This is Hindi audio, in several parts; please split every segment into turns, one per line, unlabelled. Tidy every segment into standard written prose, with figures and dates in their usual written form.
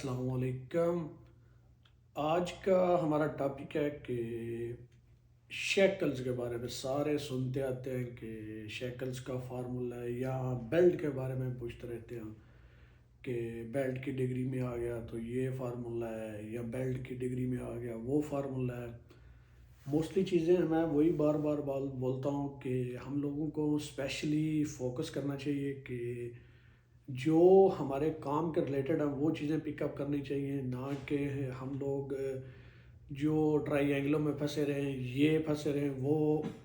अस्सलाम वालेकुम। आज का हमारा टॉपिक है कि शेकल्स के बारे में सारे सुनते आते हैं कि शेकल्स का फार्मूला है, या बेल्ट के बारे में पूछते रहते हैं कि बेल्ट की डिग्री में आ गया तो ये फार्मूला है, या बेल्ट की डिग्री में आ गया वो फार्मूला है। मोस्टली चीज़ें मैं वही बार बार बोलता हूँ कि हम लोगों को स्पेशली फोकस करना चाहिए कि जो हमारे काम के रिलेटेड है वो चीज़ें पिकअप करनी चाहिए, ना कि हम लोग जो ट्राई में फंसे रहें, ये फंसे रहें वो।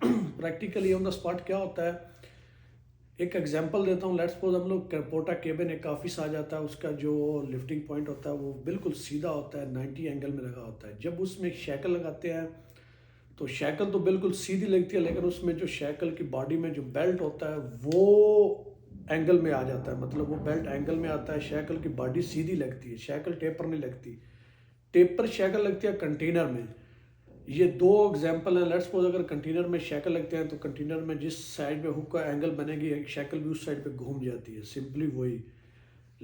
प्रैक्टिकली ऑन द स्पॉट क्या होता है, एक एग्जांपल देता हूँ। लेट्स सपोज हम लोग पोर्टा केबिन एक ऑफिस आ जाता है, उसका जो लिफ्टिंग पॉइंट होता है वो बिल्कुल सीधा होता है, 90 एंगल में लगा होता है। जब उसमें शैकल लगाते हैं तो शैकल तो बिल्कुल सीधी लगती है, लेकिन उसमें जो शैकल की बॉडी में जो बेल्ट होता है वो एंगल में आ जाता है, मतलब वो बेल्ट एंगल में आता है। शैकल की बॉडी सीधी लगती है, शैकल टेपर नहीं लगती। टेपर शैकल लगती है कंटेनर में। ये दो एग्जांपल हैं। लेट्स सपोज अगर कंटेनर में शैकल लगते हैं तो कंटेनर में जिस साइड पे हुक का एंगल बनेगी, शैकल भी उस साइड पे घूम जाती है, सिंपली वही।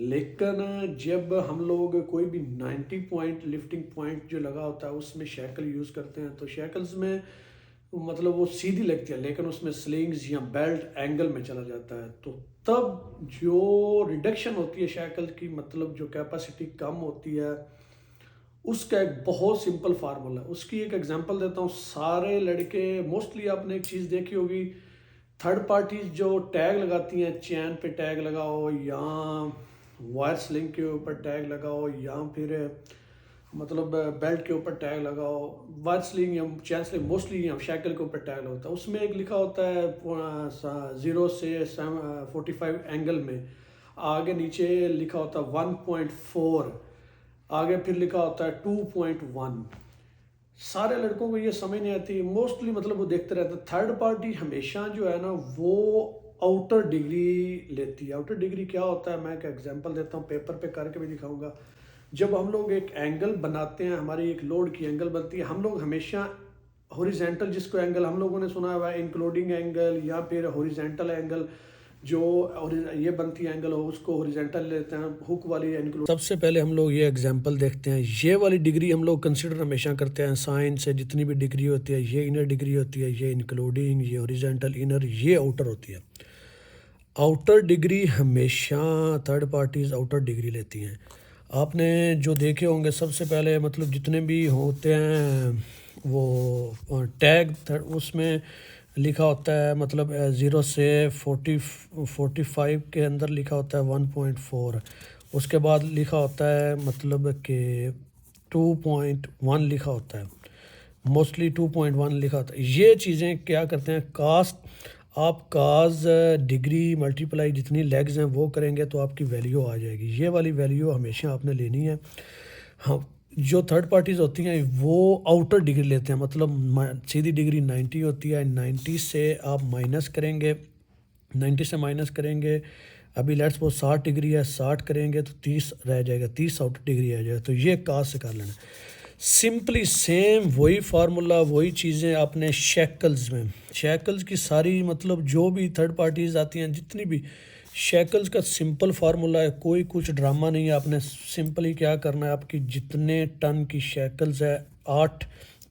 लेकिन जब हम लोग कोई भी 90 पॉइंट लिफ्टिंग पॉइंट जो लगा होता है उसमें शैकल यूज़ करते हैं तो शैकल्स में मतलब वो सीधी लगती है, लेकिन उसमें स्लिंग्स या बेल्ट एंगल में चला जाता है। तो तब जो रिडक्शन होती है शैकल की, मतलब जो कैपेसिटी कम होती है, उसका एक बहुत सिंपल फार्मूला है। उसकी एक एग्जांपल देता हूँ। सारे लड़के मोस्टली आपने एक चीज़ देखी होगी, थर्ड पार्टीज जो टैग लगाती हैं, चैन पे टैग लगाओ या वायर स्लिंग के ऊपर टैग लगाओ या फिर मतलब बेल्ट के ऊपर टैग लगाओ। वायर स्लिंग या चैन स्लिंग मोस्टली या शैकल के ऊपर टैग होता है। उसमें एक लिखा होता है 0 से 45 एंगल में, आगे नीचे लिखा होता है 1.4, आगे फिर लिखा होता है 2.1। सारे लड़कों को ये समझ नहीं आती मोस्टली, मतलब वो देखते रहते हैं। थर्ड पार्टी हमेशा जो है ना वो आउटर डिग्री लेती है। आउटर डिग्री क्या होता है, मैं एक एग्जांपल देता हूँ, पेपर पे करके भी दिखाऊंगा। जब हम लोग एक एंगल बनाते हैं, हमारी एक लोड की एंगल बनती है, हम लोग हमेशा हॉरिजेंटल, जिसको एंगल हम लोगों ने सुना हुआ है इंक्लूडिंग एंगल या फिर हॉरिजेंटल एंगल, जो ये बनती है एंगल हो उसको हॉरिजेंटल लेते हैं, हुक वाली इंक्लूड। सबसे पहले हम लोग ये एग्जांपल देखते हैं। ये वाली डिग्री हम लोग कंसिडर हमेशा करते हैं साइन से, जितनी भी डिग्री होती है, ये इनर डिग्री होती है, ये इंक्लूडिंग, ये हॉरिजेंटल, इनर, ये आउटर होती है। आउटर डिग्री हमेशा थर्ड पार्टीज आउटर डिग्री लेती हैं। आपने जो देखे होंगे सबसे पहले, मतलब जितने भी होते हैं वो टैग, उसमें लिखा होता है, मतलब 0 से 45 के अंदर लिखा होता है 1.4। उसके बाद लिखा होता है मतलब कि 2.1 लिखा होता है, मोस्टली 2.1 लिखा होता है। ये चीज़ें क्या करते हैं, कास्ट, आप काज डिग्री मल्टीप्लाई जितनी लेग्स हैं वो करेंगे तो आपकी वैल्यू आ जाएगी। ये वाली वैल्यू हमेशा आपने लेनी है। हाँ, जो थर्ड पार्टीज़ होती हैं वो आउटर डिग्री लेते हैं, मतलब सीधी डिग्री 90 होती है, 90 से आप माइनस करेंगे, 90 से माइनस करेंगे, अभी लेट्स सपोज 60 डिग्री है, 60 करेंगे तो 30 रह जाएगा, 30 आउटर डिग्री आ जाएगा। तो ये काज से कर लेना। सिंपली सेम वही फार्मूला, वही चीज़ें आपने शैकल्स में, शैकल्स की सारी मतलब जो भी थर्ड पार्टीज़ आती हैं जितनी भी, शैकल्स का सिंपल फार्मूला है, कोई कुछ ड्रामा नहीं है। आपने सिंपली क्या करना है, आपकी जितने टन की शैकल्स है, 8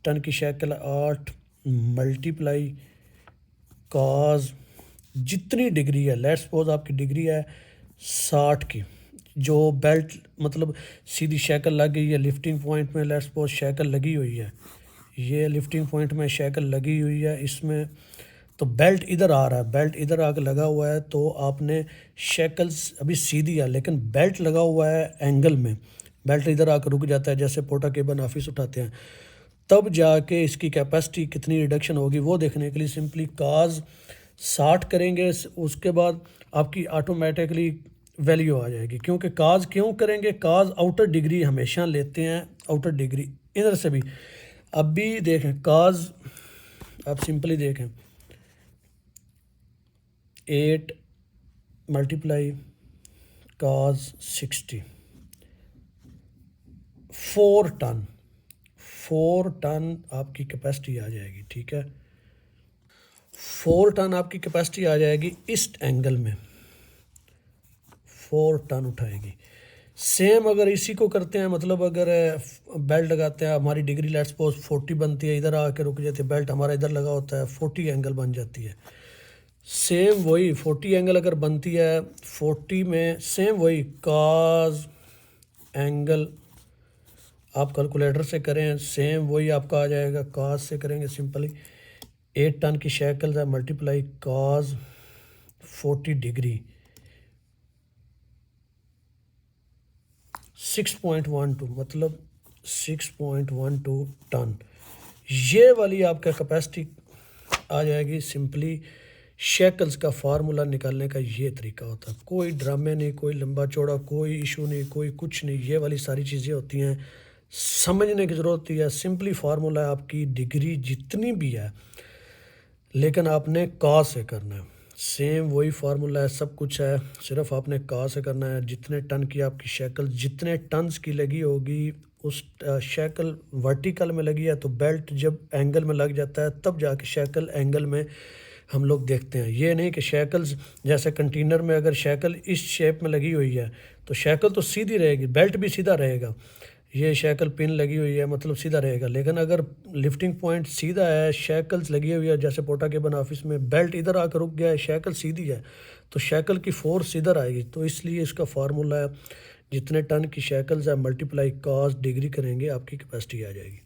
टन की शैकल, 8 मल्टीप्लाई काज जितनी डिग्री है, लेट्स सपोज आपकी डिग्री है 60 की, जो बेल्ट मतलब सीधी शैकल लग गई है लिफ्टिंग पॉइंट में, लेट्स सपोज शैकल लगी हुई है, ये लिफ्टिंग पॉइंट में शैकल लगी हुई है इसमें, तो बेल्ट इधर आ रहा है, बेल्ट इधर आकर लगा हुआ है, तो आपने शैकल्स अभी सीधी है लेकिन बेल्ट लगा हुआ है एंगल में, बेल्ट इधर आकर रुक जाता है, जैसे पोर्टा केबन ऑफिस उठाते हैं, तब जाके इसकी कैपेसिटी कितनी रिडक्शन होगी वो देखने के लिए सिंपली काज 60 करेंगे। उसके बाद आपकी ऑटोमेटिकली वैल्यू आ जाएगी। क्योंकि काज क्यों करेंगे, काज आउटर डिग्री हमेशा लेते हैं, आउटर डिग्री इधर से भी। अब भी देखें काज, आप सिंपली देखें 8 मल्टीप्लाई काज 60, 4 टन, 4 टन आपकी कैपेसिटी आ जाएगी। ठीक है, 4 टन आपकी कैपेसिटी आ जाएगी इस एंगल में, 4 टन उठाएगी। सेम अगर इसी को करते हैं, मतलब अगर बेल्ट लगाते हैं, हमारी डिग्री लेट्स सपोज 40 बनती है, इधर आके रुक जाती है, बेल्ट हमारा इधर लगा होता है, 40 एंगल बन जाती है। सेम वही 40 एंगल अगर बनती है, 40 में सेम वही कॉस एंगल आप कैलकुलेटर से करें, सेम वही आपका आ जाएगा। कॉस से करेंगे सिंपली, 8 टन की शैकल्स है, मल्टीप्लाई कॉस 40 डिग्री 6.12, मतलब 6.12 टन। ये वाली आपका कैपेसिटी आ जाएगी। सिंपली शैकल्स का फार्मूला निकालने का ये तरीका होता है, कोई ड्रामे नहीं, कोई लंबा चौड़ा कोई इशू नहीं, कोई कुछ नहीं, ये वाली सारी चीज़ें होती हैं, समझने की ज़रूरत होती है। सिंपली फार्मूला है, आपकी डिग्री जितनी भी है लेकिन आपने का से करना है। सेम वही फार्मूला है, सब कुछ है, सिर्फ आपने का से करना है। जितने टन की आपकी शैकल, जितने टन्स की लगी होगी, उस शैकल वर्टिकल में लगी है तो बेल्ट जब एंगल में लग जाता है तब जाके शैकल एंगल में हम लोग देखते हैं। ये नहीं कि शैकल्स जैसे कंटेनर में अगर शैकल इस शेप में लगी हुई है तो शैकल तो सीधी रहेगी, बेल्ट भी सीधा रहेगा। ये शैकल पिन लगी हुई है मतलब सीधा रहेगा, लेकिन अगर लिफ्टिंग पॉइंट सीधा है, शैकल्स लगी हुई है, जैसे पोटा केबन ऑफिस में बेल्ट इधर आकर रुक गया है, शैकल सीधी है तो शैकल की फोर्स इधर आएगी। तो इसलिए इसका फार्मूला है, जितने टन की शैकल्स है मल्टीप्लाई कॉस डिग्री करेंगे, आपकी कैपेसिटी आ जाएगी।